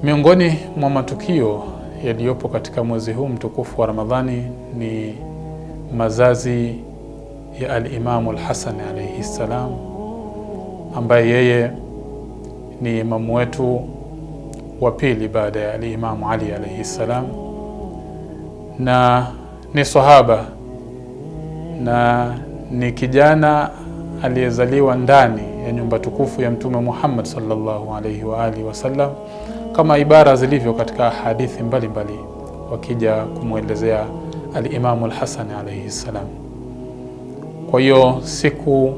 Miongoni mwa matukio yaliyopo katika mwezi huu mtukufu wa Ramadhani ni mazazi ya al-Imam al-Hasan alayhi salam, ambaye yeye ni imamu wetu wa pili baada ya al-Imam Ali alayhi salam, na ni sahaba na ni kijana aliyezaliwa ndani ya nyumba tukufu ya Mtume Muhammad sallallahu alayhi wa alihi wasallam, kama ibara zilivyo katika hadithi mbalimbali wakija kumwelezea al-Imam al-Hasan alayhi salam. Kwa hiyo siku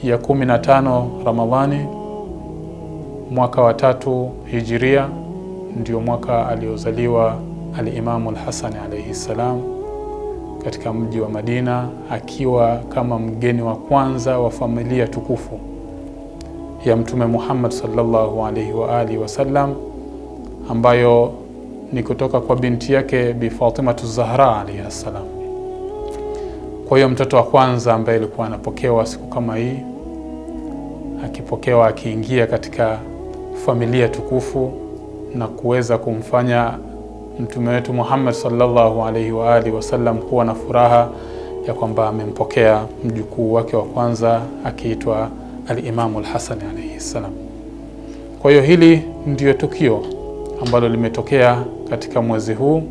ya 15 Ramadhani mwaka wa 3 Hijiria ndio mwaka aliozaliwa al-Imam al-Hasan alayhi salam katika mji wa Madina, akiwa kama mgeni wa kwanza wa familia tukufu ya Mtume Muhammad sallallahu alayhi wa alihi wasallam, ambayo ni kutoka kwa binti yake Bi Fatima Zahra alayha salam. Kwa hiyo mtoto wa kwanza ambaye alikuwa anapokewa siku kama hii, akipokewa akiingia katika familia tukufu na kuweza kumfanya Mtume wetu Muhammad sallallahu alayhi wa alihi wasallam kuwa na furaha ya kwamba amempokea mjukuu wake wa kwanza akiitwa al-Imam al-Hasan alayhi salam. Kwa hiyo hili ndiyo tukio ambalo limetokea katika mwezi huu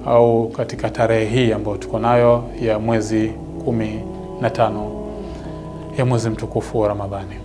au katika tarehe hii ambayo tuko nayo ya mwezi 15 ya mwezi mtukufu wa Ramadhani.